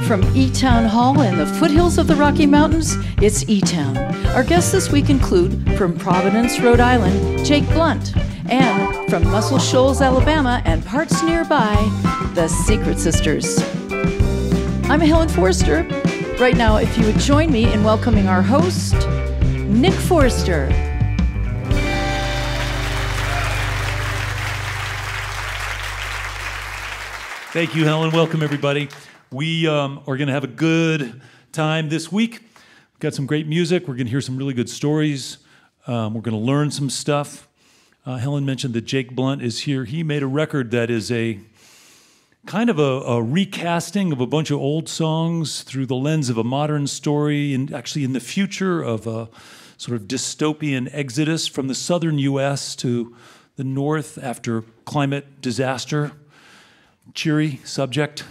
From eTown Hall in the foothills of the Rocky Mountains, it's eTown. Our guests this week include, from Providence, Rhode Island, Jake Blount, and from Muscle Shoals, Alabama, and parts nearby, the Secret Sisters. I'm Helen Forster. Right now, if you would join me in welcoming our host, Nick Forster. Thank you, Helen. Welcome, everybody. We are going to have a good time this week. We've got some great music. We're going to hear some really good stories. We're going to learn some stuff. Helen mentioned that Jake Blount is here. He made a record that is a kind of a recasting of a bunch of old songs through the lens of a modern story, and actually in the future of a sort of dystopian exodus from the southern U.S. to the north after climate disaster. Cheery subject.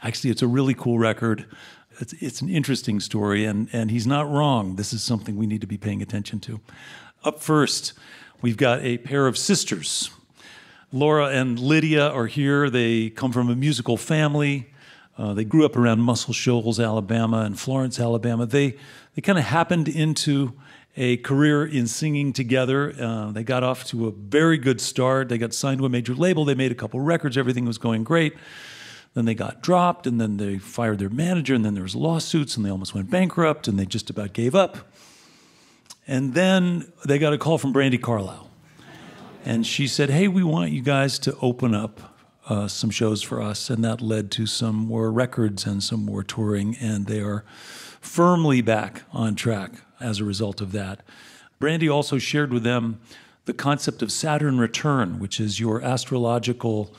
Actually, it's a really cool record. It's an interesting story, and he's not wrong. This is something we need to be paying attention to. Up first, we've got a pair of sisters. Laura and Lydia are here. They come from a musical family. They grew up around Muscle Shoals, Alabama, and Florence, Alabama. They kind of happened into a career in singing together. They got off to a very good start. They got signed to a major label. They made a couple records. Everything was going great. Then they got dropped, and then they fired their manager, and then there was lawsuits, and they almost went bankrupt, and they just about gave up. And then they got a call from Brandi Carlile. And she said, hey, we want you guys to open up some shows for us. And that led to some more records and some more touring, and they are firmly back on track as a result of that. Brandi also shared with them the concept of Saturn return, which is your astrological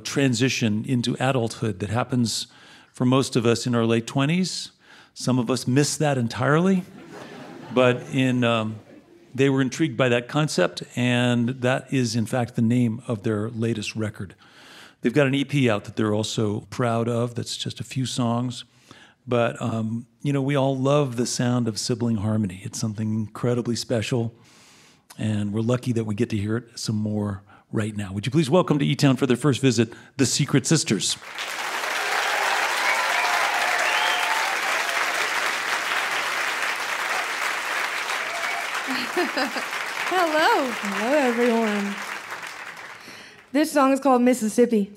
transition into adulthood that happens for most of us in our late 20s. Some of us miss that entirely, but they were intrigued by that concept, and that is, in fact, the name of their latest record. They've got an EP out that they're also proud of. That's just a few songs. But, we all love the sound of sibling harmony. It's something incredibly special, and we're lucky that we get to hear it some more right now. Would you please welcome to eTown for their first visit, the Secret Sisters. Hello. Hello, everyone. This song is called Mississippi.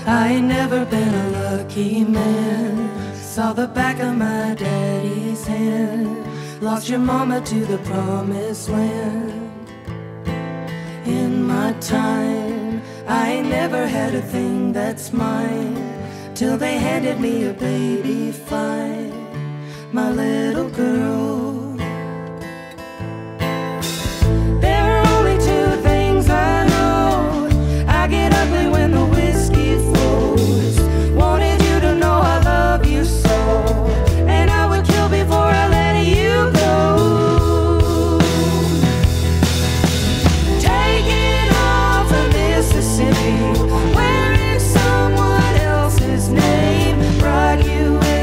I ain't never been a lucky man. Saw the back of my daddy's hand. Lost your mama to the promised land. In my time, I ain't never had a thing that's mine, till they handed me a baby fine, my little girl. There are only two things I know. I get ugly when the whiskey flows. Wanted you to know I love you so, and I would kill before I let you go. Taking off from Mississippi, wearing someone else's name, brought you in.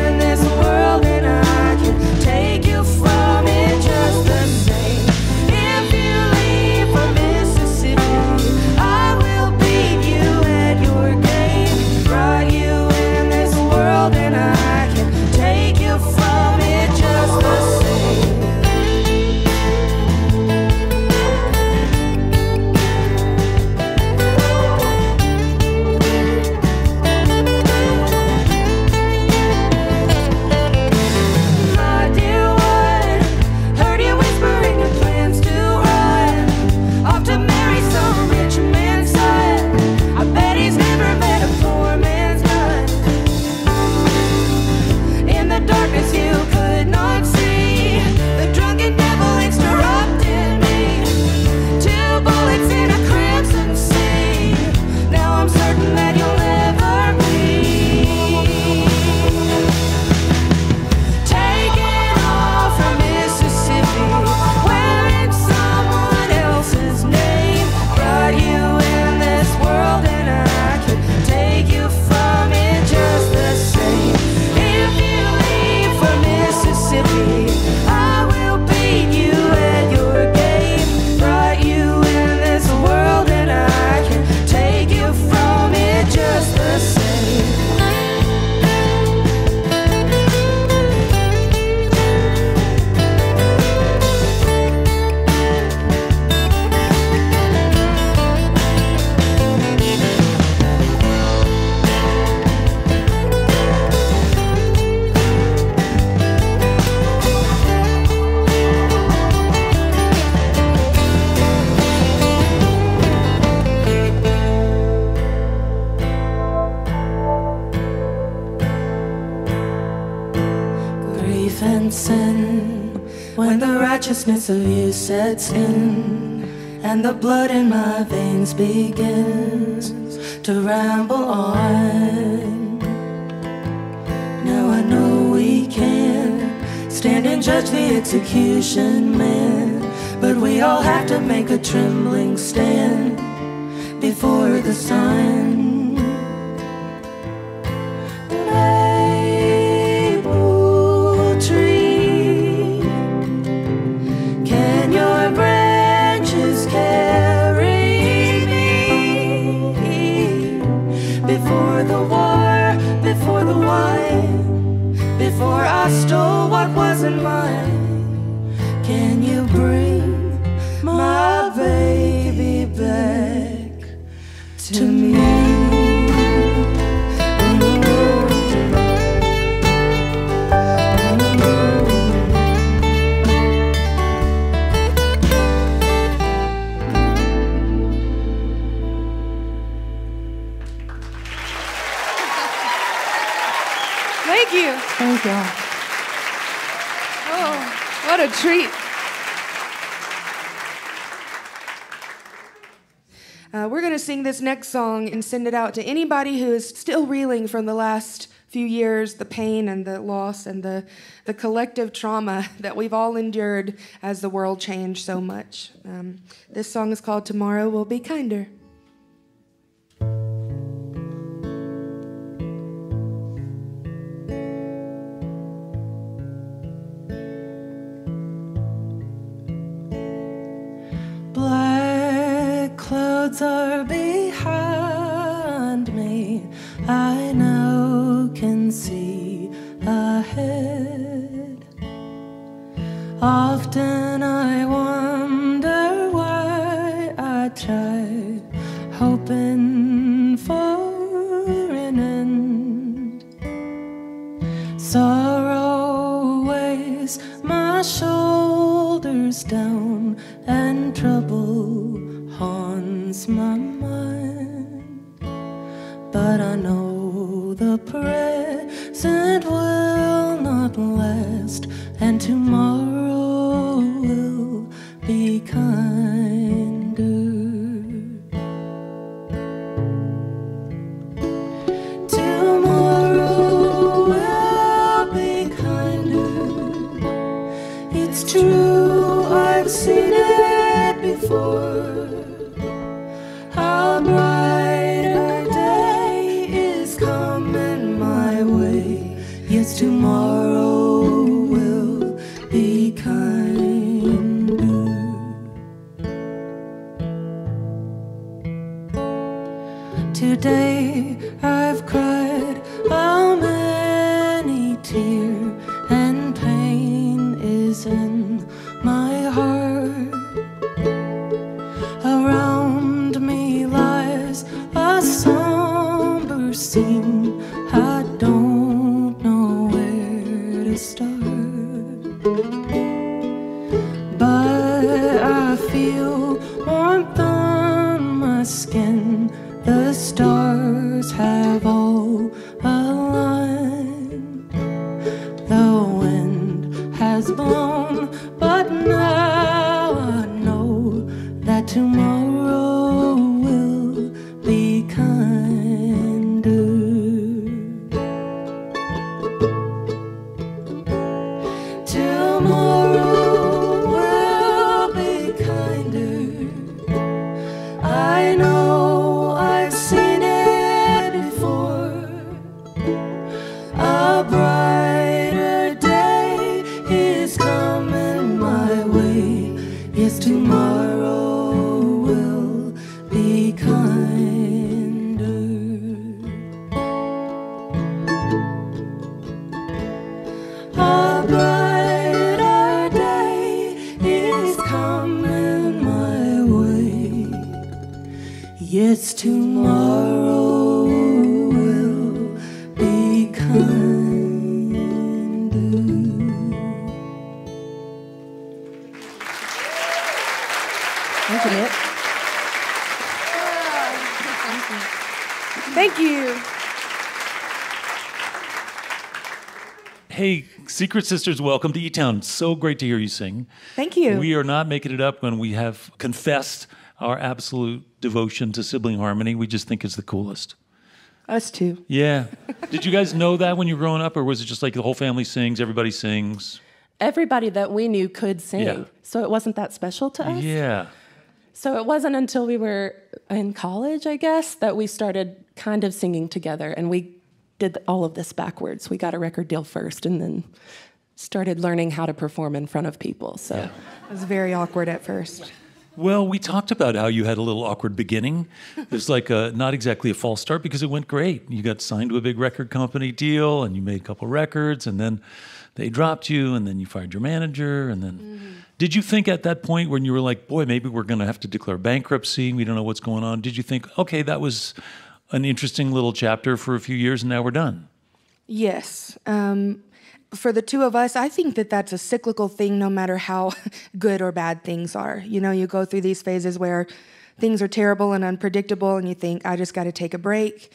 fencing when the righteousness of you sets in and the blood in my veins begins to ramble on. Now I know we can stand and judge the execution man, but we all have to make a trembling stand before the sun. Maple tree, can your branches carry me before the war, before the wine, before I stole what wasn't mine? Can you bring my baby back to me? Thank you. Thank you. Oh, what a treat. We're going to sing this next song and send it out to anybody who is still reeling from the last few years, the pain and the loss and the collective trauma that we've all endured as the world changed so much. This song is called Tomorrow Will Be Kinder. Black clouds are behind me, I now can see ahead. Often I wonder why I tried, hoping for an end. Sorrow weighs my shoulders down and trouble haunts my mind, but I know the present will not last, and tomorrow will be kinder. Tomorrow will be kinder. It's true, I've seen it before. A brighter day is coming my way. Yes, tomorrow will be kinder. Today I've cried a many tear, and pain is in my heart. Around me lies a somber scene. I don't know where to start, but I feel warmth on my skin. The stars have all aligned. The wind has blown, but now I know that tomorrow will be kinder. Tomorrow will be kinder. I know I've seen it before. A brighter day is coming my way. Yes, tomorrow will be kinder. A brighter day is coming my way. Yes, tomorrow will be kinder. Thank you, Nick. Thank you. Hey, Secret Sisters, welcome to eTown. So great to hear you sing. Thank you. We are not making it up when we have confessed our absolute devotion to sibling harmony. We just think it's the coolest. Us too. Yeah. Did you guys know that when you were growing up, or was it just like the whole family sings, everybody sings? Everybody that we knew could sing, Yeah. so it wasn't that special to us. Yeah. So it wasn't until we were in college, I guess, that we started kind of singing together, and we did all of this backwards. We got a record deal first, and then started learning how to perform in front of people. So Yeah. It was very awkward at first. Well, we talked about how you had a little awkward beginning. It's like not exactly a false start because it went great. You got signed to a big record company deal, and you made a couple records, and then they dropped you, and then you fired your manager, and then... Did you think at that point when you were like, boy, maybe we're going to have to declare bankruptcy, we don't know what's going on, did you think, okay, that was an interesting little chapter for a few years, and now we're done? Yes. For the two of us, I think that that's a cyclical thing no matter how good or bad things are. You know, you go through these phases where things are terrible and unpredictable, and you think, I just got to take a break.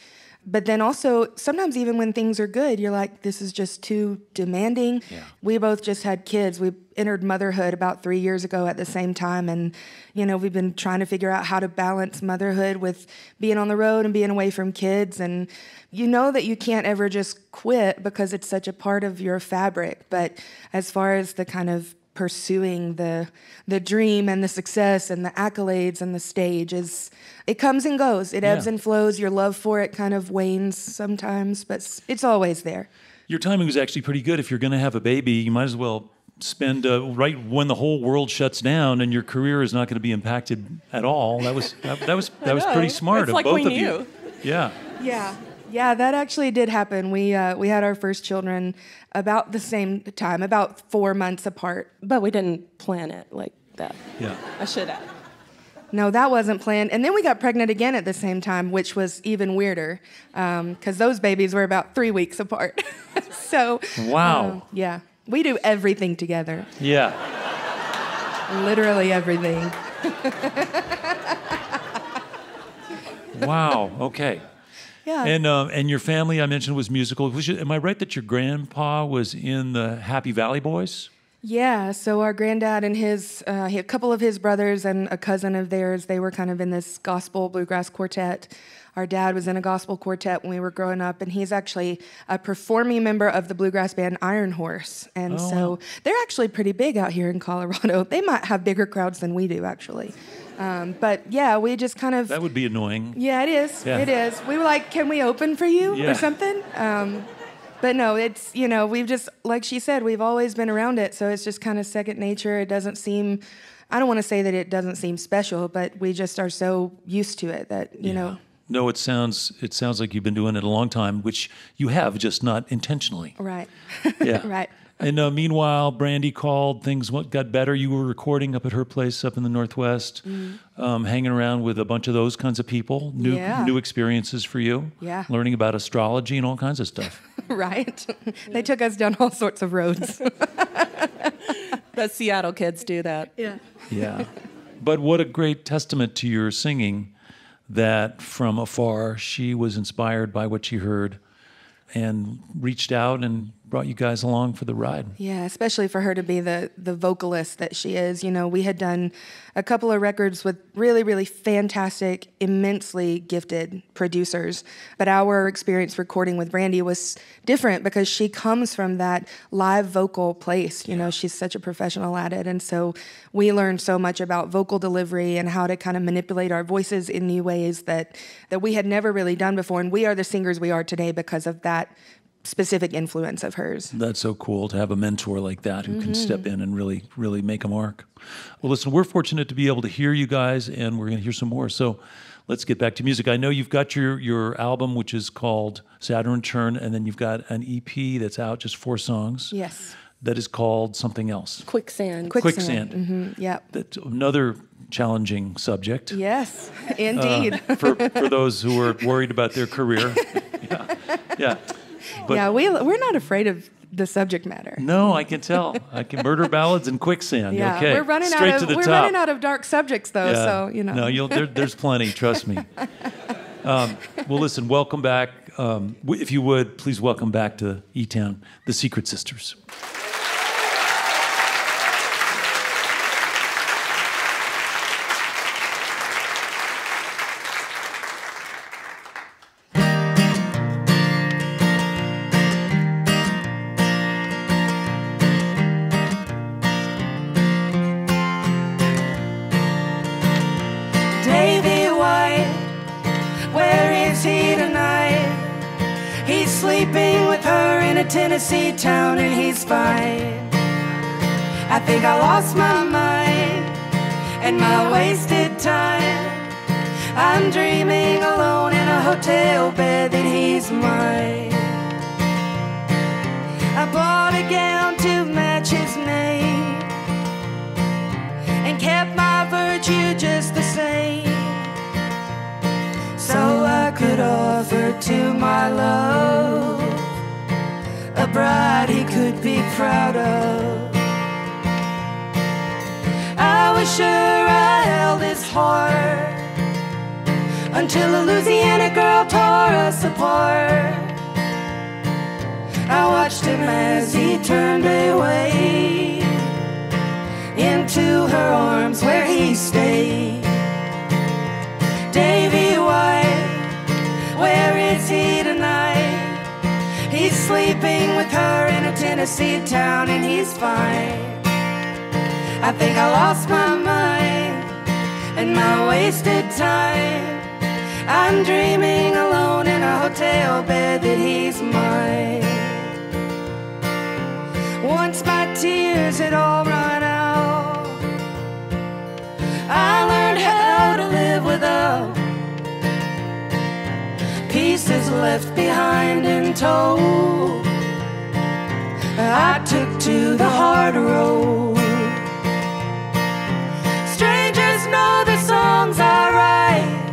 But then also, sometimes even when things are good, you're like, this is just too demanding. Yeah. We both just had kids. We entered motherhood about 3 years ago at the same time. And, you know, we've been trying to figure out how to balance motherhood with being on the road and being away from kids. And you know that you can't ever just quit because it's such a part of your fabric. But as far as the kind of pursuing the dream and the success and the accolades and the stage it comes and goes. It ebbs and flows. Your love for it kind of wanes sometimes, but it's always there. Your timing was actually pretty good. If you're going to have a baby, you might as well spend right when the whole world shuts down and your career is not going to be impacted at all. That was pretty smart It's of like both we of knew. you. Yeah. Yeah, that actually did happen. We had our first children about the same time, about 4 months apart. But we didn't plan it like that. Yeah. I should have. No, that wasn't planned. And then we got pregnant again at the same time, which was even weirder because those babies were about 3 weeks apart. So, Wow. yeah, we do everything together. Yeah. Literally everything. Wow. Okay. Yeah. And your family, I mentioned, was musical. Am I right that your grandpa was in the Happy Valley Boys? Yeah, so our granddad and a couple of his brothers and a cousin of theirs, they were kind of in this gospel bluegrass quartet. Our dad was in a gospel quartet when we were growing up, and he's actually a performing member of the bluegrass band Iron Horse. And so they're actually pretty big out here in Colorado. They might have bigger crowds than we do, actually. But yeah, we just kind of... That would be annoying. Yeah, it is. Yeah. It is. We were like, can we open for you Yeah. or something? But no, it's, you know, we've just, like she said, we've always been around it. So it's just kind of second nature. It doesn't seem, I don't want to say that it doesn't seem special, but we just are so used to it that, you know. No, it sounds like you've been doing it a long time, which you have, just not intentionally. Right. Yeah. Right. And meanwhile, Brandy called. Things got better. You were recording up at her place up in the Northwest, hanging around with a bunch of those kinds of people. New experiences for you. Yeah. Learning about astrology and all kinds of stuff. Right. They took us down all sorts of roads. The Seattle kids do that. Yeah. Yeah. But what a great testament to your singing that from afar she was inspired by what she heard and reached out and brought you guys along for the ride. Yeah, especially for her to be the vocalist that she is. You know, we had done a couple of records with really, really fantastic, immensely gifted producers. But our experience recording with Brandy was different because she comes from that live vocal place. You know, she's such a professional at it. And so we learned so much about vocal delivery and how to kind of manipulate our voices in new ways that we had never really done before. And we are the singers we are today because of that specific influence of hers. That's so cool to have a mentor like that who can step in and really, really make a mark. Well, listen, we're fortunate to be able to hear you guys, and we're going to hear some more. So let's get back to music. I know you've got your album, which is called Saturn Return, and then you've got an EP that's out, just 4 songs. Yes. That is called something else. Quicksand. Quicksand. Mm-hmm. Yep. That's another challenging subject. Yes, indeed. For those who are worried about their career. Yeah. But yeah, we're not afraid of the subject matter. no, I can tell. I can murder ballads and quicksand. Yeah, Okay. we're running Straight out to of the we're top. running out of dark subjects though. Yeah. So you know. No, there's plenty. Trust me. Well, listen. Welcome back. If you would, please welcome back to eTown, the Secret Sisters. Tennessee town and he's fine. I think I lost my mind and my wasted time. I'm dreaming alone in a hotel bed that he's mine. I bought a gown to match his name and kept my virtue just the same, so I could offer to my love a bride he could be proud of. I was sure I held his heart until a Louisiana girl tore us apart. I watched him as he turned away into her arms where he stayed. Davy White, where is he tonight? He's sleeping with her in a Tennessee town and he's fine. I think I lost my mind and my wasted time. I'm dreaming alone in a hotel bed that he's mine. Once my tears had all run out, I learned how to live without pieces left behind in tow. I took to the hard road. Strangers know the songs I write.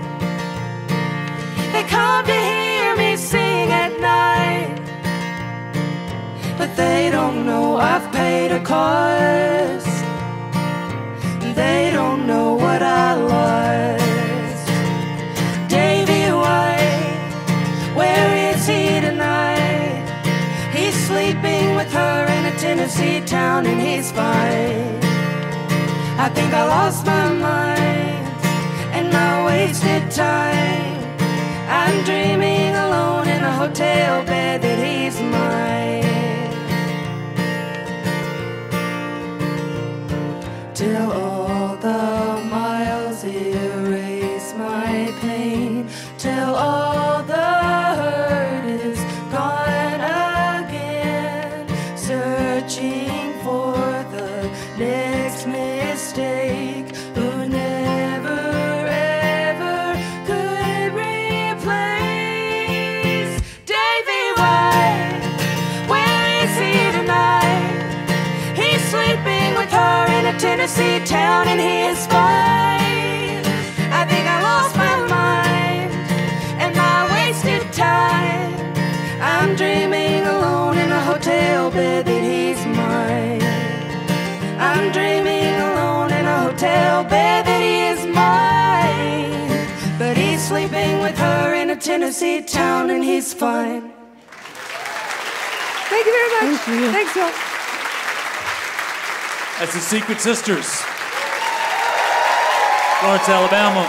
They come to hear me sing at night, but they don't know I've paid a cost. They don't know what I lost. Davy White, where is he tonight? He's sleeping with her in a Tennessee town and he's fine. I think I lost my mind and my wasted time. I'm dreaming alone in a hotel bed that he's mine. Till all the miles erase my pain, till all the hurt is gone again, searching for the next mistake, who never ever could replace Davy White. Where is he tonight? He's sleeping with her in a Tennessee town and he is fine. I think I lost my mind and my wasted time. I'm dreaming alone in a hotel bed that he's mine. I'm dreaming alone in a hotel bed that he is mine. But he's sleeping with her in a Tennessee town and he's fine. Thank you very much. Thank you. Thanks, y'all. That's the Secret Sisters. Lawrence, Alabama.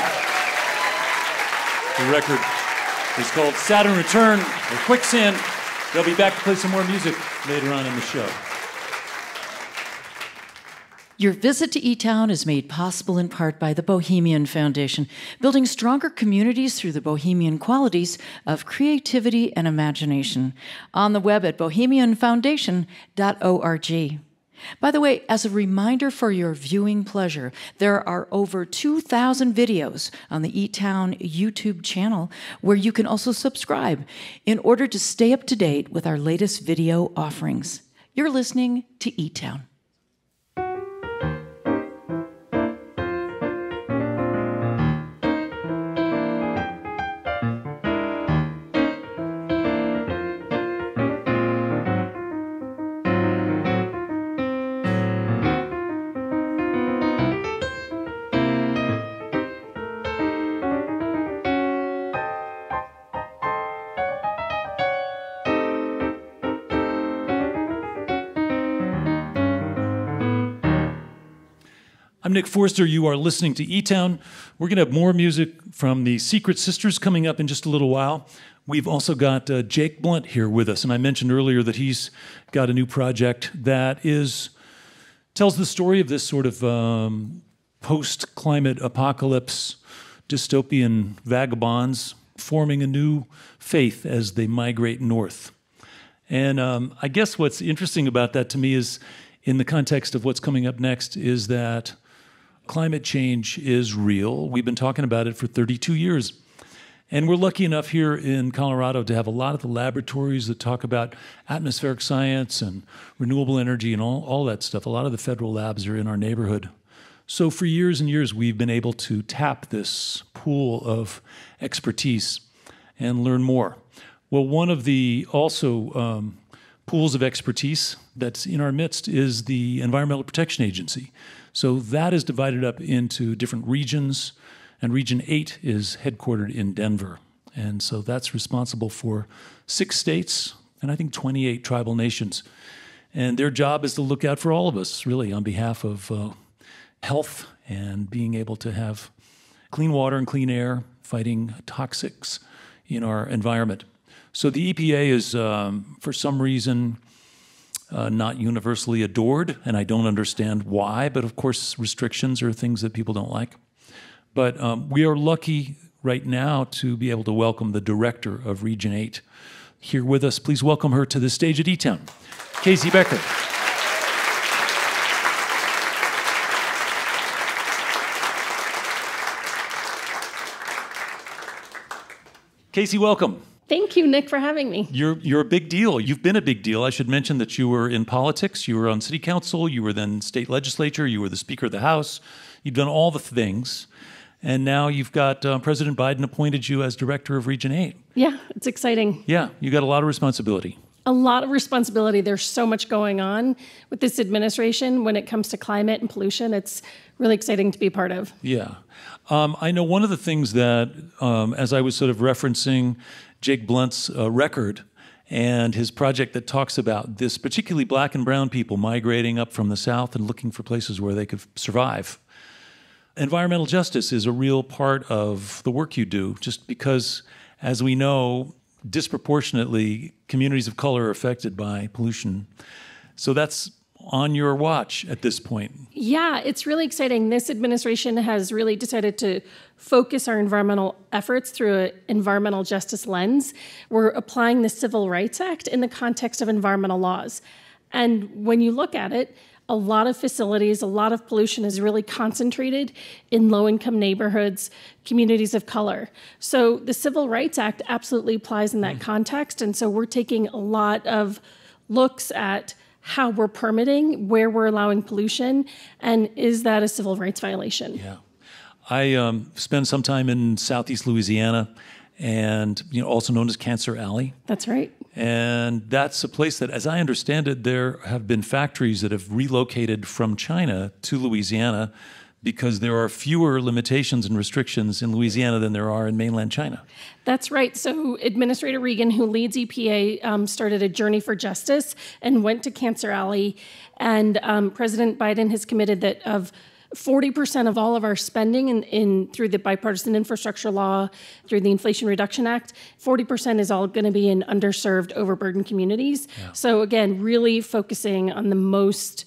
The record is called Saturn Return or Quicksand. They'll be back to play some more music later on in the show. Your visit to eTown is made possible in part by the Bohemian Foundation, building stronger communities through the bohemian qualities of creativity and imagination. On the web at bohemianfoundation.org. By the way, as a reminder for your viewing pleasure, there are over 2,000 videos on the eTown YouTube channel where you can also subscribe in order to stay up to date with our latest video offerings. You're listening to eTown. I'm Nick Forster. You are listening to eTown. We're going to have more music from the Secret Sisters coming up in just a little while. We've also got Jake Blount here with us, and I mentioned earlier that he's got a new project that tells the story of this sort of post-climate apocalypse, dystopian vagabonds forming a new faith as they migrate north. And I guess what's interesting about that to me is, in the context of what's coming up next, is that climate change is real. We've been talking about it for 32 years. And we're lucky enough here in Colorado to have a lot of the laboratories that talk about atmospheric science and renewable energy and all that stuff. A lot of the federal labs are in our neighborhood. So for years and years, we've been able to tap this pool of expertise and learn more. Well, one of the also pools of expertise that's in our midst is the Environmental Protection Agency. So that is divided up into different regions, and Region 8 is headquartered in Denver. And so that's responsible for 6 states and I think 28 tribal nations. And their job is to look out for all of us, really, on behalf of health and being able to have clean water and clean air, fighting toxics in our environment. So the EPA is, for some reason, not universally adored, and I don't understand why, but of course restrictions are things that people don't like. But we are lucky right now to be able to welcome the director of Region 8 here with us. Please welcome her to the stage at eTown, KC Becker. KC, welcome. Thank you, Nick, for having me. You're a big deal. You've been a big deal. I should mention that you were in politics. You were on city council. You were then state legislature. You were the Speaker of the House. You've done all the things. And now you've got President Biden appointed you as director of Region 8. Yeah, it's exciting. Yeah, you got a lot of responsibility. A lot of responsibility. There's so much going on with this administration when it comes to climate and pollution. It's really exciting to be a part of. Yeah. I know one of the things that, as I was sort of referencing Jake Blount's record and his project that talks about this, particularly black and brown people migrating up from the South and looking for places where they could survive. Environmental justice is a real part of the work you do, just because, as we know, disproportionately, communities of color are affected by pollution. So that's on your watch at this point. Yeah, it's really exciting. This administration has really decided to focus our environmental efforts through an environmental justice lens. We're applying the Civil Rights Act in the context of environmental laws. And when you look at it, a lot of facilities, a lot of pollution is really concentrated in low-income neighborhoods, communities of color. So the Civil Rights Act absolutely applies in that context. And so we're taking a lot of looks at how we're permitting, where we're allowing pollution, and is that a civil rights violation? Yeah. I spent some time in Southeast Louisiana, and also known as Cancer Alley. That's right. And that's a place that, as I understand it, there have been factories that have relocated from China to Louisiana because there are fewer limitations and restrictions in Louisiana than there are in mainland China. That's right. So Administrator Regan, who leads EPA, started a journey for justice and went to Cancer Alley. And President Biden has committed that of 40% of all of our spending through the bipartisan infrastructure law, through the Inflation Reduction Act, 40% is all going to be in underserved, overburdened communities. Yeah. So again, really focusing on the most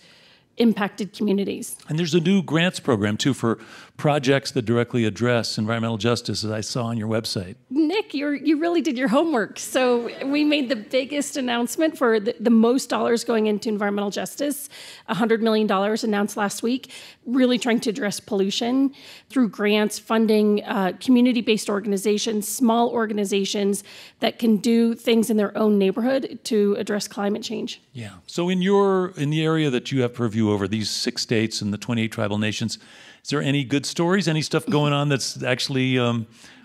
impacted communities. And there's a new grants program, too, for projects that directly address environmental justice, as I saw on your website. Nick, you really did your homework. So we made the biggest announcement for the most dollars going into environmental justice, $100 million announced last week, really trying to address pollution through grants, funding community-based organizations, small organizations that can do things in their own neighborhood to address climate change. Yeah. So in the area that you have purview over, these 6 states and the 28 tribal nations, is there any good stories, any stuff going on that's actually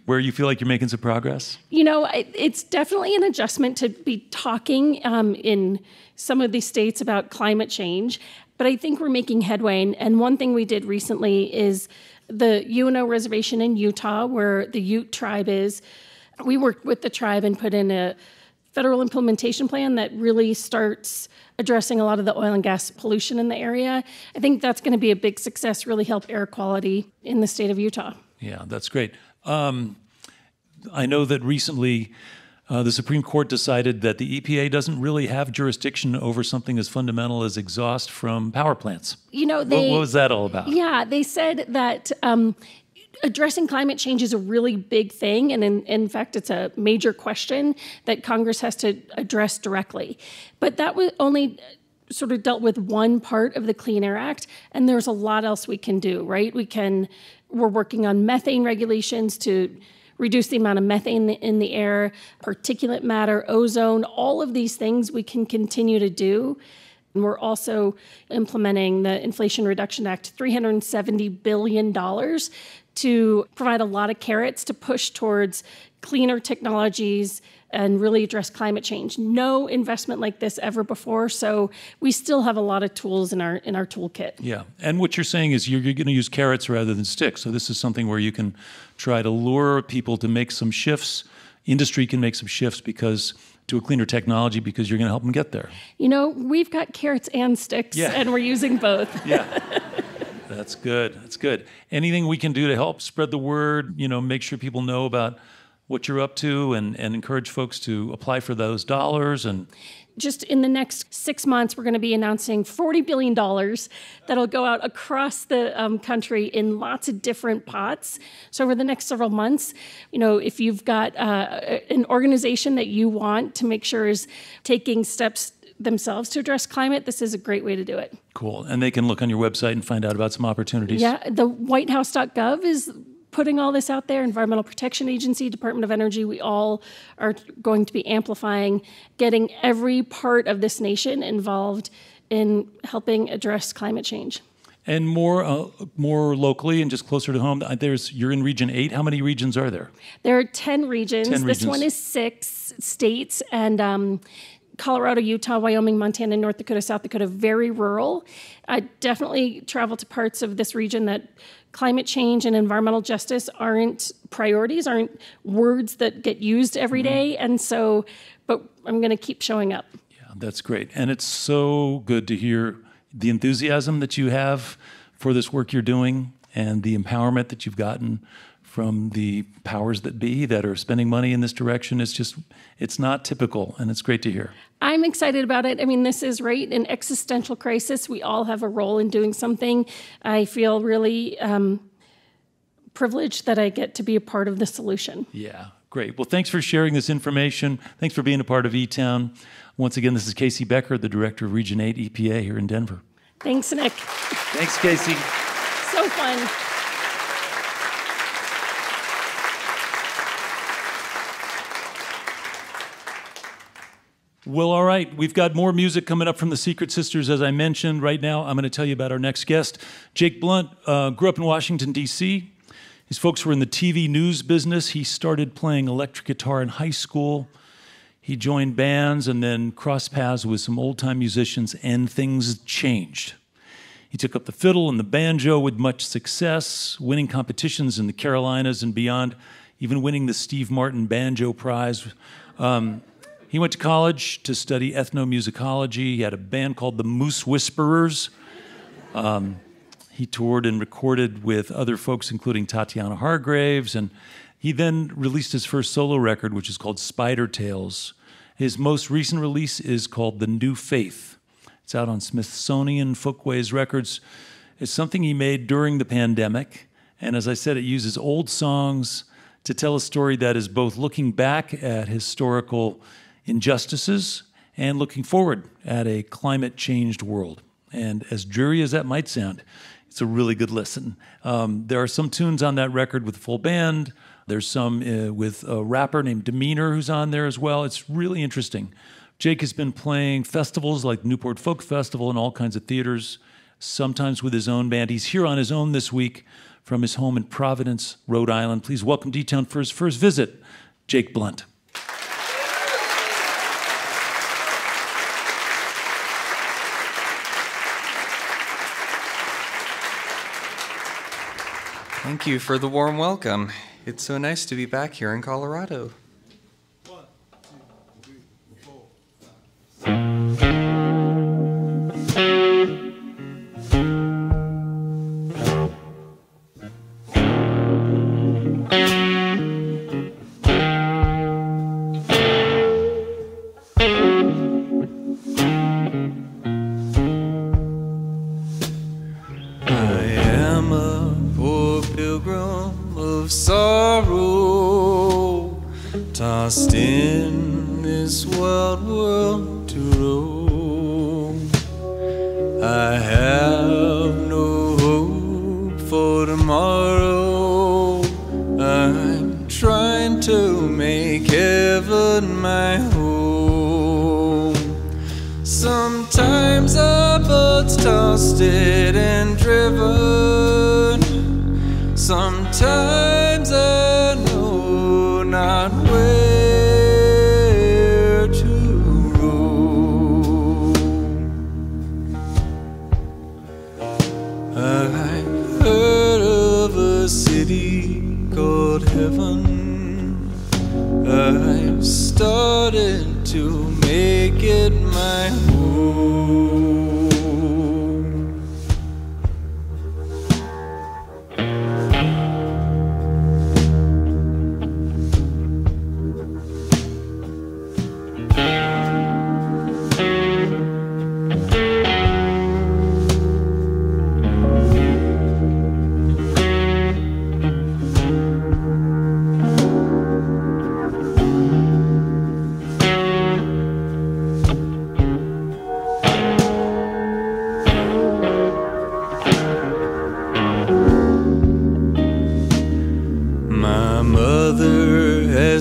where you feel like you're making some progress? It's definitely an adjustment to be talking in some of these states about climate change, but I think we're making headway. And one thing we did recently is the UNO reservation in Utah, where the Ute tribe is. We worked with the tribe and put in a federal implementation plan that really starts addressing a lot of the oil and gas pollution in the area. I think that's going to be a big success, really help air quality in the state of Utah. Yeah, that's great. I know that recently the Supreme Court decided that the EPA doesn't really have jurisdiction over something as fundamental as exhaust from power plants. What was that all about? Yeah, they said that addressing climate change is a really big thing, and in fact, it's a major question that Congress has to address directly. But that was only sort of dealt with one part of the Clean Air Act, and there's a lot else we can do, right? We're working on methane regulations to reduce the amount of methane in the air, particulate matter, ozone, all of these things we can continue to do. And we're also implementing the Inflation Reduction Act, $370 billion to provide a lot of carrots to push towards cleaner technologies and really address climate change. No investment like this ever before, so we still have a lot of tools in our toolkit. Yeah, and what you're saying is you're going to use carrots rather than sticks. So this is something where you can try to lure people to make some shifts. Industry can make some shifts to a cleaner technology because you're going to help them get there. We've got carrots and sticks, and we're using both. Yeah. That's good. That's good. Anything we can do to help spread the word, make sure people know about what you're up to and encourage folks to apply for those dollars? And just in the next 6 months, we're going to be announcing $40 billion that'll go out across the country in lots of different pots. So over the next several months, if you've got an organization that you want to make sure is taking steps themselves to address climate, this is a great way to do it. Cool. And they can look on your website and find out about some opportunities. Yeah, the whitehouse.gov is putting all this out there. Environmental Protection Agency, Department of Energy, we all are going to be amplifying, getting every part of this nation involved in helping address climate change. And more locally and just closer to home, you're in Region 8. How many regions are there? There are 10 regions. 10 this one is 6 states, and Colorado, Utah, Wyoming, Montana, North Dakota, South Dakota, very rural. I definitely travel to parts of this region that climate change and environmental justice aren't priorities, aren't words that get used every day. And so, but I'm going to keep showing up. Yeah, that's great. And it's so good to hear the enthusiasm that you have for this work you're doing and the empowerment that you've gotten from the powers that be that are spending money in this direction. It's not typical, and it's great to hear. I'm excited about it. I mean, this is an existential crisis. We all have a role in doing something. I feel really privileged that I get to be a part of the solution. Yeah, great. Well, thanks for sharing this information. Thanks for being a part of eTown. Once again, this is KC Becker, the Director of Region 8 EPA here in Denver. Thanks, Nick. Thanks, Casey. So fun. Well, all right. We've got more music coming up from the Secret Sisters, as I mentioned. Right now, I'm going to tell you about our next guest. Jake Blount grew up in Washington, D.C. His folks were in the TV news business. He started playing electric guitar in high school. He joined bands and then crossed paths with some old-time musicians, and things changed. He took up the fiddle and the banjo with much success, winning competitions in the Carolinas and beyond, even winning the Steve Martin Banjo Prize. He went to college to study ethnomusicology. He had a band called the Moose Whisperers. He toured and recorded with other folks, including Tatiana Hargraves, and he then released his first solo record, which is called Spider Tales. His most recent release is called The New Faith. It's out on Smithsonian Folkways Records. It's something he made during the pandemic, and as I said, it uses old songs to tell a story that is both looking back at historical injustices and looking forward at a climate-changed world. And as dreary as that might sound, it's a really good listen. There are some tunes on that record with a full band. There's some with a rapper named Demeanor who's on there as well. It's really interesting. Jake has been playing festivals like Newport Folk Festival and all kinds of theaters, sometimes with his own band. He's here on his own this week from his home in Providence, Rhode Island. Please welcome to eTown for his first visit, Jake Blount. Thank you for the warm welcome. It's so nice to be back here in Colorado. 1, 2, 3. of sorrow, tossed in this wild world to roam. I have no hope for tomorrow. I'm trying to make heaven my home. Sometimes our boat's tossed and driven. Sometimes I know not where to roam. I heard of a city called heaven. I've started to make it my home.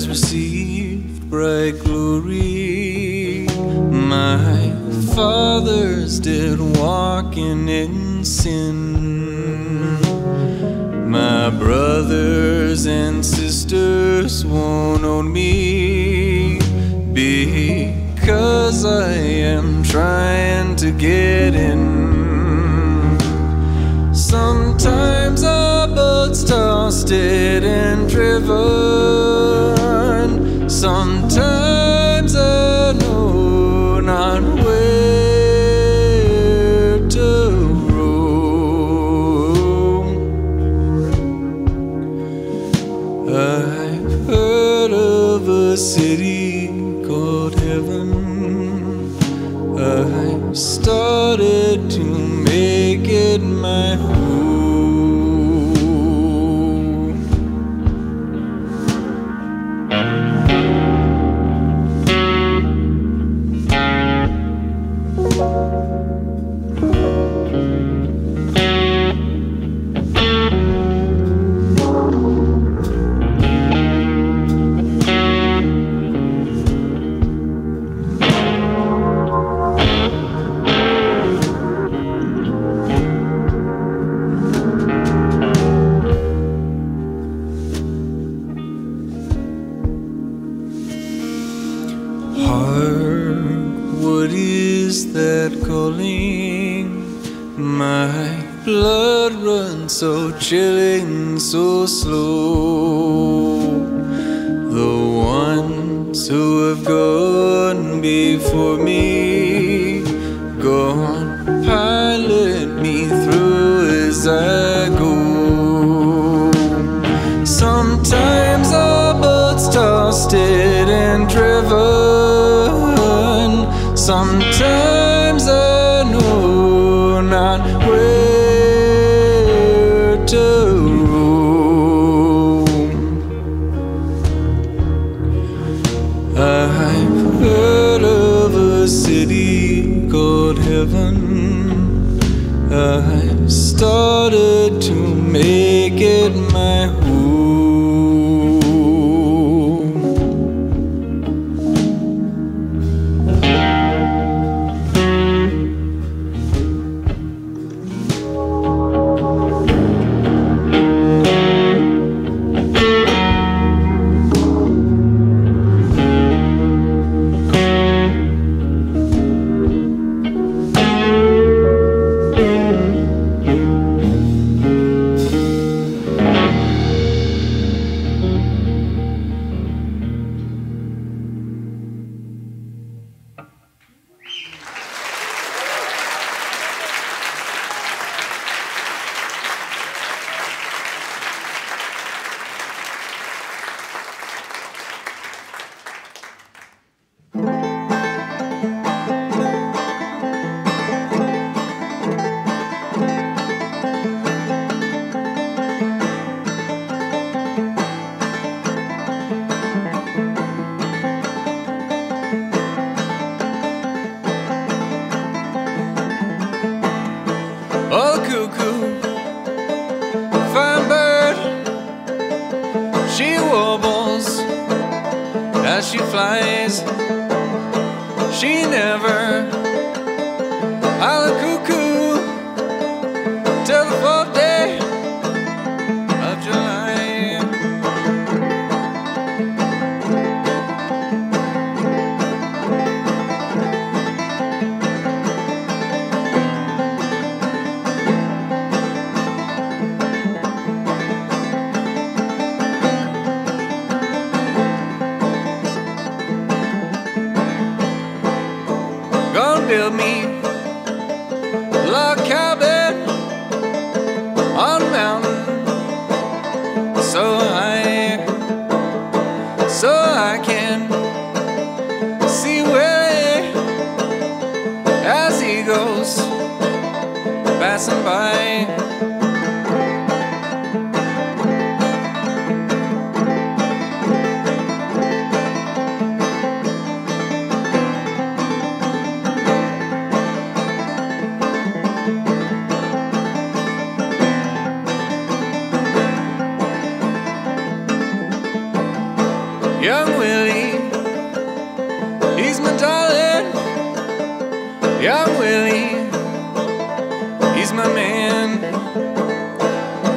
Received bright glory. My fathers did walking in sin. My brothers and sisters won't own me because I am trying to get in. Sometimes our boat's tossed and driven. Sometimes I know not where to roam. I've heard of a city called heaven. I've started to make it my home. My blood runs so chilling, so slow. The ones who have gone before me, gone pilot me through as I go. Sometimes our boat's tossed and driven. Sometimes I know not where to roam. I've heard of a city called heaven. I've started to make it my home. cuckoo, fine bird, she warbles as she flies. She never holler cuckoo till the 4th day of July. Build me a log cabin on a mountain so high, so I can see Willie as he goes passing by. Young Willie, he's my darling. Young Willie, he's my man.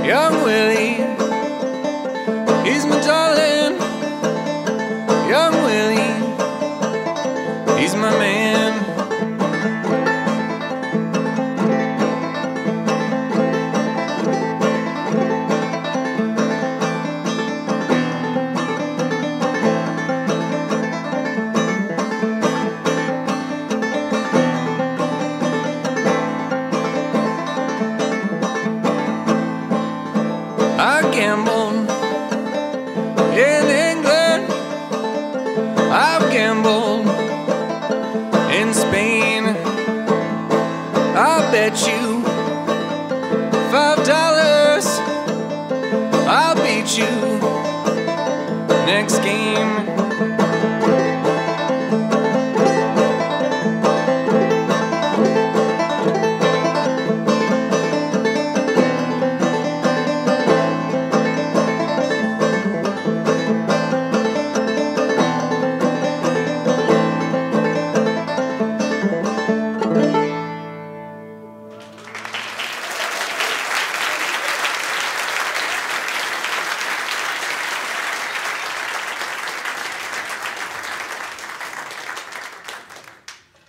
Young Willie, he's my darling. Young Willie, he's my man. I gambled in England, I've gambled in Spain. I'll bet you $5 I'll beat you next game.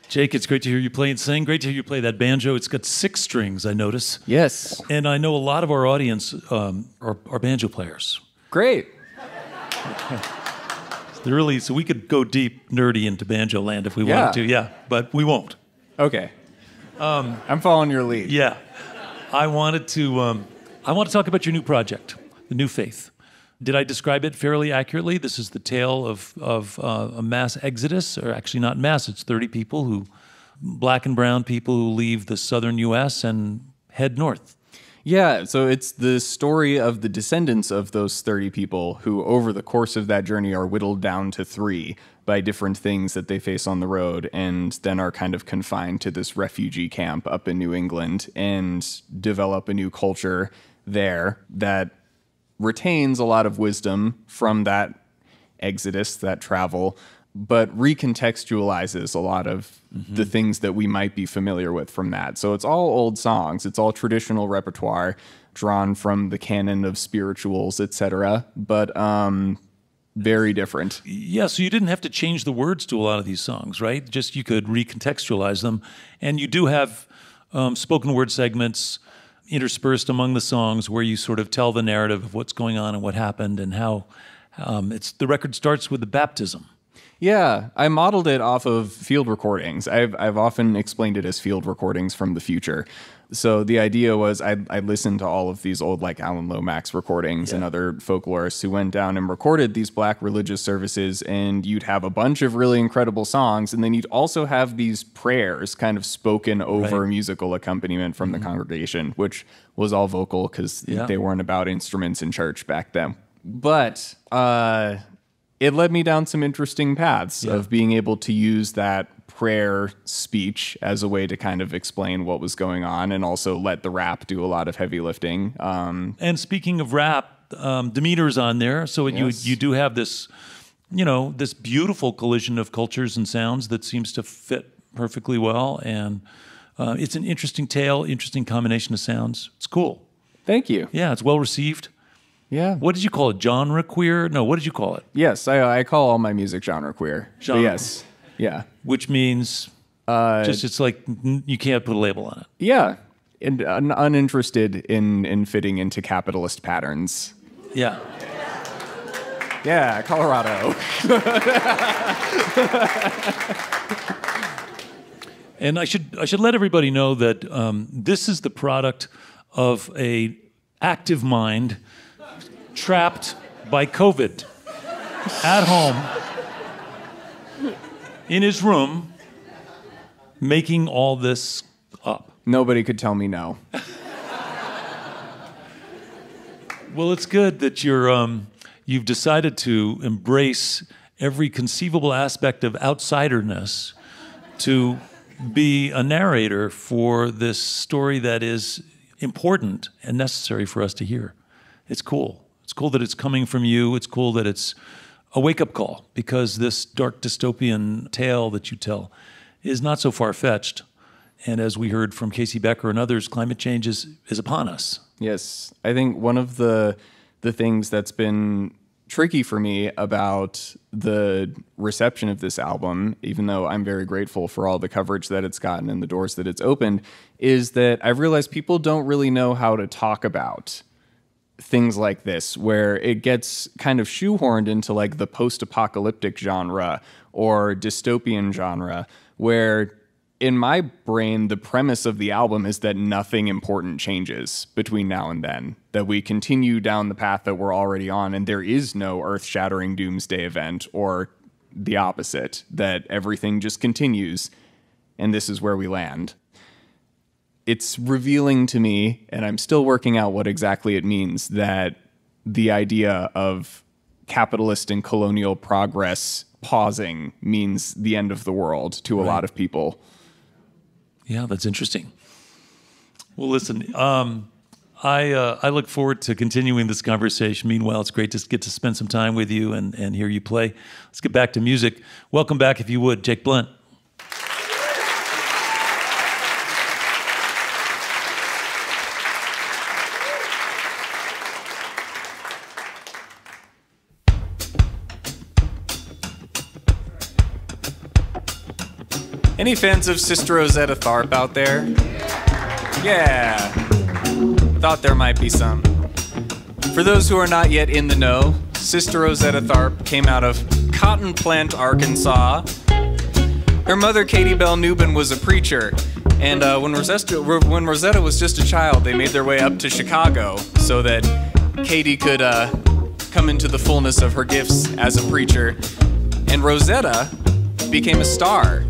Jake, it's great to hear you play and sing. Great to hear you play that banjo. It's got 6 strings, I notice. Yes. And I know a lot of our audience are banjo players. Great. So we could go deep, nerdy into banjo land if we wanted to, yeah, but we won't. Okay. I'm following your lead. Yeah. I wanted to talk about your new project, The New Faith. Did I describe it fairly accurately? This is the tale of a mass exodus, or actually not mass, it's 30 people, black and brown people who leave the southern U.S. and head north. Yeah, so it's the story of the descendants of those 30 people who, over the course of that journey, are whittled down to 3 by different things that they face on the road, and then are kind of confined to this refugee camp up in New England and develop a new culture there that retains a lot of wisdom from that exodus, that travel, but recontextualizes a lot of the things that we might be familiar with from that. So it's all old songs. It's all traditional repertoire drawn from the canon of spirituals, etc., but very different. Yeah, so you didn't have to change the words to a lot of these songs, right? Just you could recontextualize them. And you do have spoken word segments interspersed among the songs where you sort of tell the narrative of what's going on and what happened and how the record starts with the baptism. Yeah, I modeled it off of field recordings. I've often explained it as field recordings from the future. So the idea was I'd listen to all of these old like Alan Lomax recordings and other folklorists who went down and recorded these black religious services, and you'd have a bunch of really incredible songs, and then you'd also have these prayers kind of spoken over musical accompaniment from the congregation, which was all vocal because they weren't about instruments in church back then. But it led me down some interesting paths of being able to use that prayer speech as a way to kind of explain what was going on, and also let the rap do a lot of heavy lifting. And speaking of rap, Demeter's on there, so you do have this, this beautiful collision of cultures and sounds that seems to fit perfectly well, and it's an interesting tale, interesting combination of sounds. It's cool. Thank you. Yeah, it's well received. Yeah. What did you call it? Genre queer? No, what did you call it? Yes, I call all my music genre queer. Genre. Yes. Yeah. Which means it's like you can't put a label on it. Yeah. And uninterested in fitting into capitalist patterns. Yeah. Yeah, Colorado. And I should let everybody know that this is the product of a active mind trapped by COVID at home in his room, making all this up. Nobody could tell me no. Well, it's good that you've decided to embrace every conceivable aspect of outsiderness to be a narrator for this story that is important and necessary for us to hear. It's cool. It's cool that it's coming from you. It's cool that it's a wake-up call, because this dark dystopian tale that you tell is not so far-fetched. And as we heard from KC Becker and others, climate change is upon us. Yes. I think one of the things that's been tricky for me about the reception of this album, even though I'm very grateful for all the coverage that it's gotten and the doors that it's opened, is that I've realized people don't really know how to talk about things like this, where it gets kind of shoehorned into like the post-apocalyptic genre or dystopian genre, where in my brain, the premise of the album is that nothing important changes between now and then, that we continue down the path that we're already on, and there is no earth-shattering doomsday event, or the opposite, that everything just continues, and this is where we land. It's revealing to me, and I'm still working out what exactly it means, that the idea of capitalist and colonial progress pausing means the end of the world to a lot of people. Yeah, that's interesting. Well, listen, I look forward to continuing this conversation. Meanwhile, it's great to get to spend some time with you and hear you play. Let's get back to music. Welcome back, if you would, Jake Blount. Any fans of Sister Rosetta Tharpe out there? Yeah. Thought there might be some. For those who are not yet in the know, Sister Rosetta Tharpe came out of Cotton Plant, Arkansas. Her mother, Katie Bell Newbin, was a preacher. And when Rosetta was just a child, they made their way up to Chicago so that Katie could come into the fullness of her gifts as a preacher. And Rosetta became a star,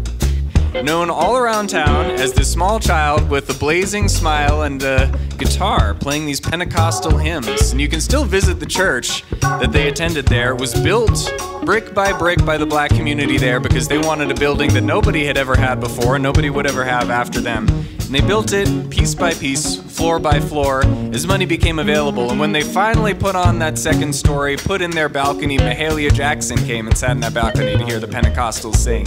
known all around town as this small child with a blazing smile and a guitar playing these Pentecostal hymns. And you can still visit the church that they attended there. It was built brick by brick by the black community there because they wanted a building that nobody had ever had before and nobody would ever have after them. And they built it piece by piece, floor by floor, as money became available. And when they finally put on that second story, put in their balcony, Mahalia Jackson came and sat in that balcony to hear the Pentecostals sing.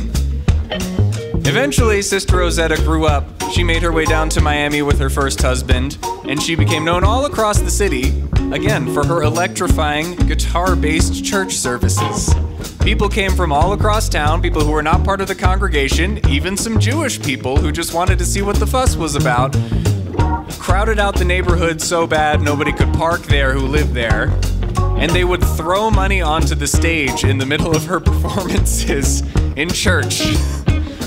Eventually, Sister Rosetta grew up. She made her way down to Miami with her first husband, and she became known all across the city, again, for her electrifying guitar-based church services. People came from all across town, people who were not part of the congregation, even some Jewish people who just wanted to see what the fuss was about, crowded out the neighborhood so bad nobody could park there who lived there, and they would throw money onto the stage in the middle of her performances in church.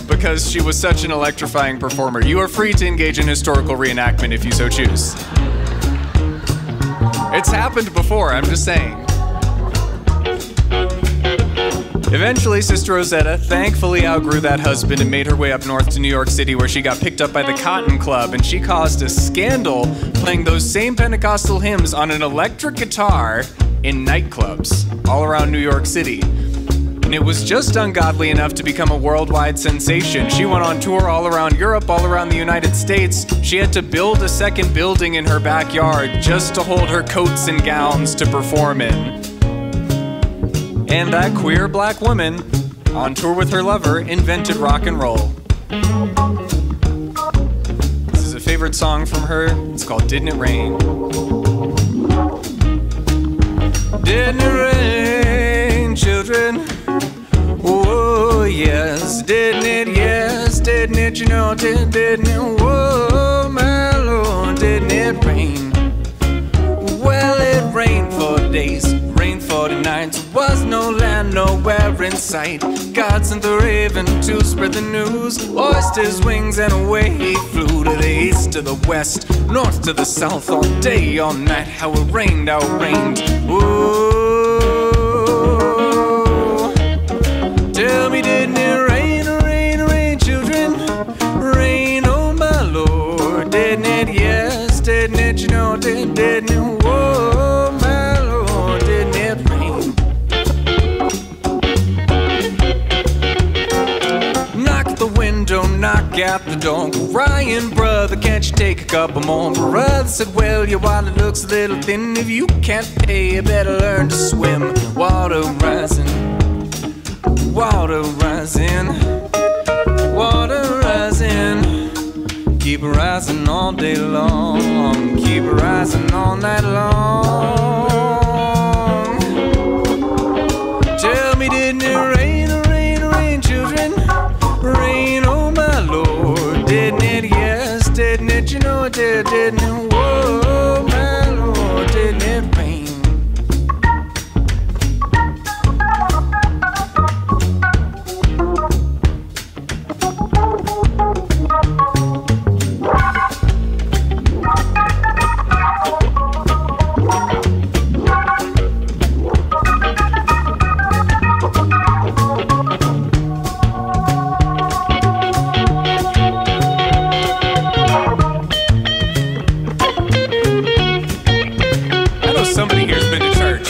Because she was such an electrifying performer. You are free to engage in historical reenactment if you so choose. It's happened before, I'm just saying. Eventually, Sister Rosetta thankfully outgrew that husband and made her way up north to New York City, where she got picked up by the Cotton Club, and she caused a scandal playing those same Pentecostal hymns on an electric guitar in nightclubs all around New York City. And And it was just ungodly enough to become a worldwide sensation. She went on tour all around Europe, all around the United States. She had to build a second building in her backyard just to hold her coats and gowns to perform in. And that queer black woman, on tour with her lover, invented rock and roll. This is a favorite song from her. It's called Didn't It Rain? Didn't it rain, children? Oh, yes. Didn't it? Yes. Didn't it? You know, didn't it? Oh, my Lord, didn't it rain? Well, it rained for days, rained for the nights. Was no land nowhere in sight. God sent the raven to spread the news. Oysters, wings, and away he flew. To the east, to the west, north to the south. All day, all night, how it rained, how it rained. Oh, tell me, didn't it rain, rain, rain, children? Rain, oh my Lord, didn't it? Yes, didn't it? You know, didn't it? Oh my Lord, didn't it rain? Knock the window, knock at the door. Ryan, brother, can't you take a couple more? Brother said, well, your wallet looks a little thin. If you can't pay, you better learn to swim. Water rising, water rising, water rising. Keep rising all day long, keep rising all night long. Tell me, didn't it rain, rain, rain, children? Rain, oh my Lord, didn't it? Yes, didn't it? You know it did, didn't it? Whoa, my Lord, didn't it rain? Somebody here's been to church.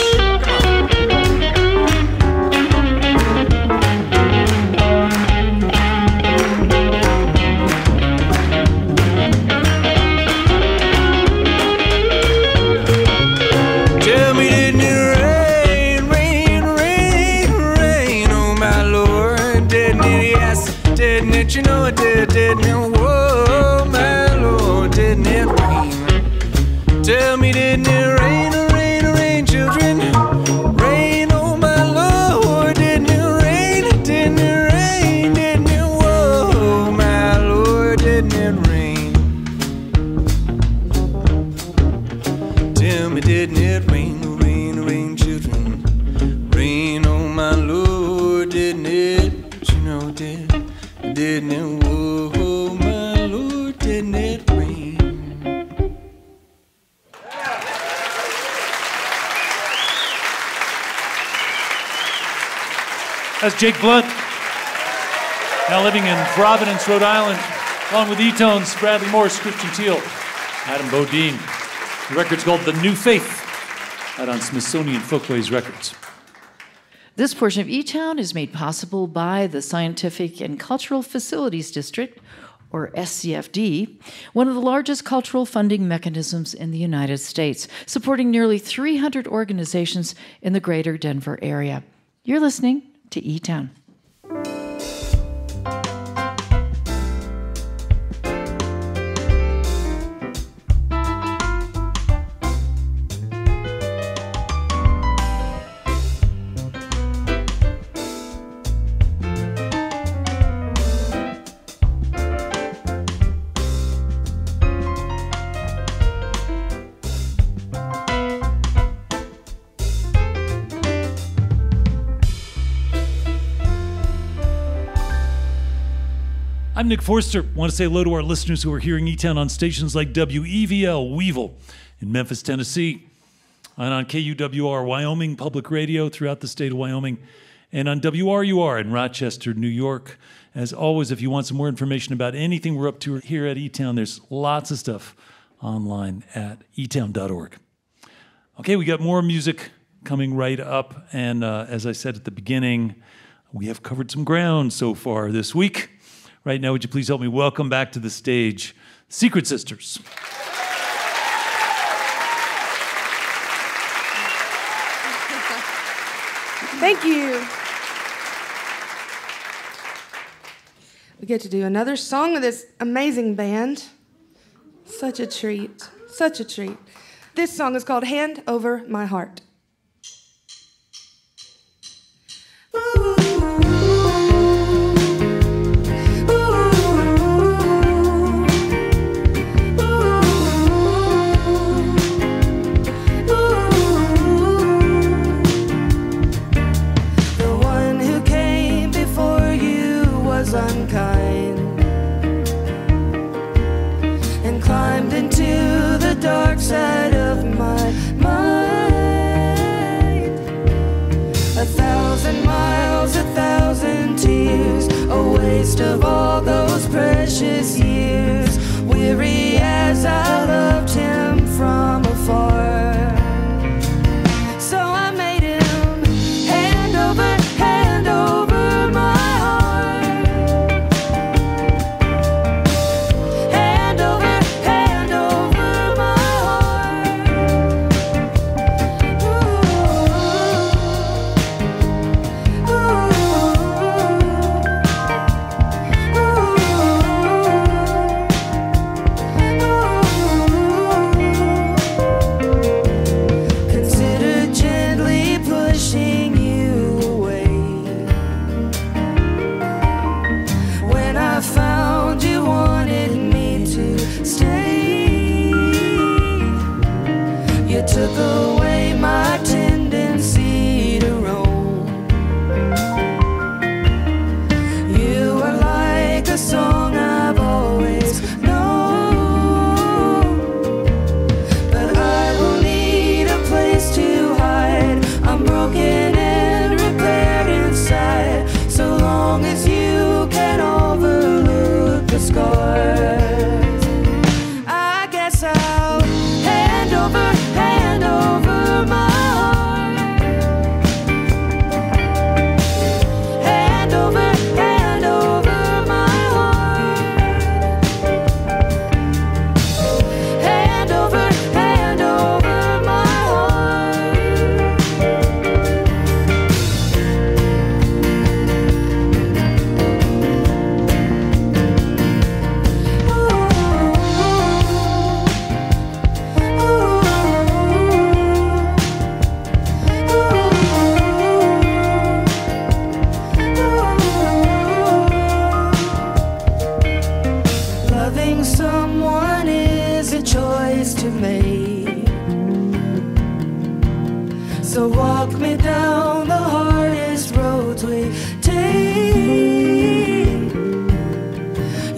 Tell me, didn't it rain, rain, rain, rain? Oh my Lord, didn't it? Yes, didn't it? You know it did, didn't it? Whoa, my Lord, didn't it rain? Tell me, didn't it rain? Children, rain, oh my Lord, didn't it rain? Didn't it rain? Didn't it? Whoa, my Lord, didn't it rain? Tell me, didn't it rain? Rain, rain, children, rain, oh my Lord, didn't it? You know, didn't it? Whoa, my Lord, didn't it rain? That's Jake Blount, now living in Providence, Rhode Island, along with eTone's Bradley Morris, Christian Teal, Adam Bodine. The record's called The New Faith, out on Smithsonian Folkways Records. This portion of eTown is made possible by the Scientific and Cultural Facilities District, or SCFD, one of the largest cultural funding mechanisms in the United States, supporting nearly 300 organizations in the greater Denver area. You're listening to eTown. I'm Nick Forster. I want to say hello to our listeners who are hearing eTown on stations like WEVL, Weevil, in Memphis, Tennessee, and on KUWR, Wyoming Public Radio throughout the state of Wyoming, and on WRUR in Rochester, New York. As always, if you want some more information about anything we're up to here at eTown, there's lots of stuff online at etown.org. Okay, we got more music coming right up, and as I said at the beginning, We have covered some ground so far this week. Right now, would you please help me welcome back to the stage Secret Sisters. Thank you. We get to do another song with this amazing band. Such a treat. Such a treat. This song is called Hand Over My Heart. Unkind and climbed into the dark side of my mind. 1,000 miles, 1,000 tears, a waste of all those precious years. Weary as I loved him from afar, so I made him hand over my heart. Hand over my heart. Consider gently pushing you away. When I found you wanted me to stay, you took away my tendency to roam. You are like a song I've always known, but I will need a place to hide. I'm broken and repaired inside, so long as you can overlook the scars. I guess I'll hand over my heart. Hand over my heart. Hand over my heart. Loving someone is a choice to make, so walk me down the hardest roads we take.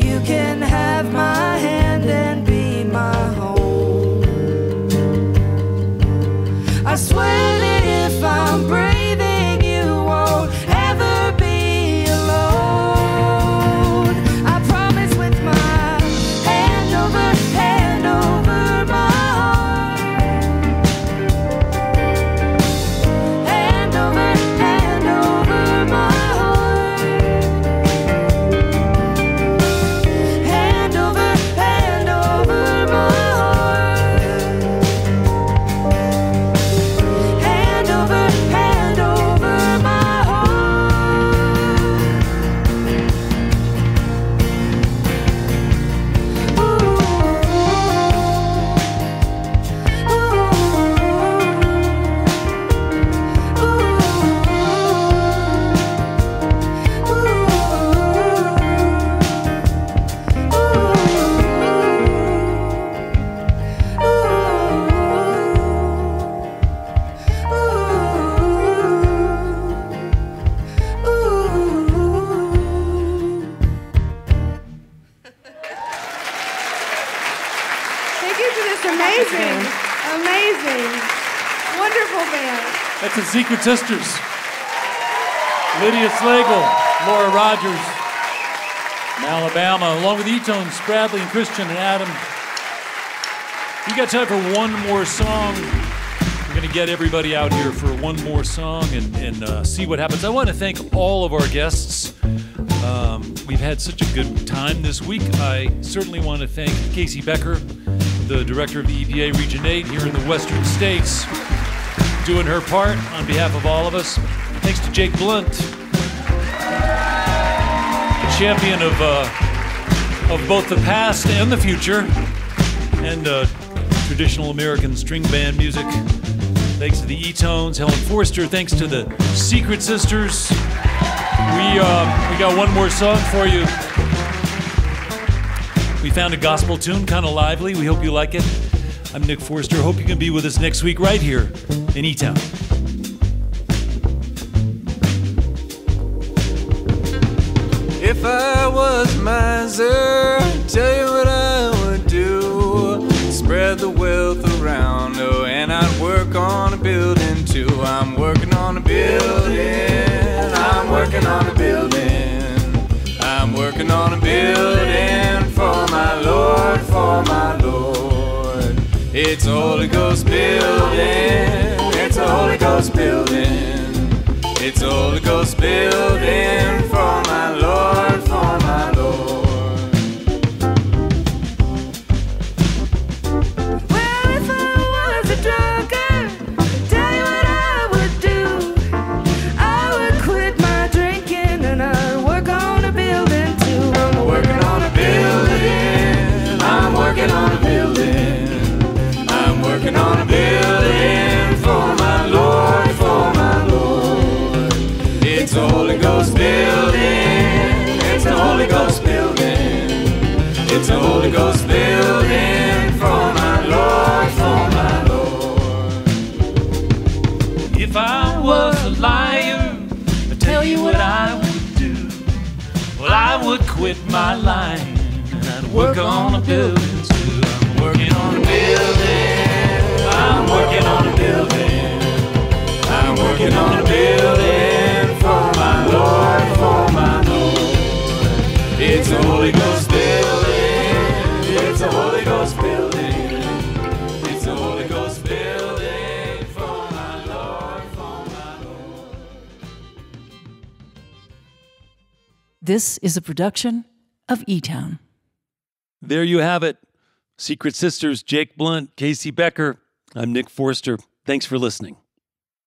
You can have my hand and be my home. I swear that if I'm breathing, you won't ever be alone. I promise with my hand over my heart. Hand over my heart. Hand over my heart. Hand over my Thank you for this amazing, wonderful band. That's the Secret Sisters. Lydia Slagle, Laura Rogers from Alabama, along with eTown, Bradley and Christian and Adam. We got time for one more song. We're going to get everybody out here for one more song and see what happens. I want to thank all of our guests. We've had such a good time this week. I certainly want to thank KC Becker, the director of the EPA Region 8 here in the Western States, doing her part on behalf of all of us. Thanks to Jake Blount, champion of both the past and the future, and traditional American string band music. Thanks to the eTones, Helen Forster. Thanks to the Secret Sisters. We got one more song for you. We found a gospel tune, kind of lively. We hope you like it. I'm Nick Forster. Hope you can be with us next week right here in eTown. If I was a miser, tell you what I would do. Spread the wealth around, oh, and I'd work on a building too. I'm working on a building. I'm working on a building. I'm working on a building for my Lord, for my Lord. It's a Holy Ghost building. It's a Holy Ghost building. It's a Holy Ghost building for my Lord, for my Lord. Well, if I was a drunkard, tell you what I would do. I would quit my drinking and I'd work on a building too. I'm working on a building. I'm working on a building. I'm working on a building for my Lord, for my Lord. It's a Holy Ghost building. It's a Holy Ghost building. It's a Holy Ghost building for my Lord, for my Lord. If I was a liar, I'd tell you what I would do. Well, I would quit my lying and I'd work on a building too. I'm working on a building. I'm working on a building. I'm working on a building for my Lord, for my Lord. It's a Holy Ghost building. It's a Holy Ghost building. It's a Holy Ghost building for my Lord, for my Lord. This is a production of eTown. There you have it. Secret Sisters, Jake Blount, KC Becker. I'm Nick Forster. Thanks for listening.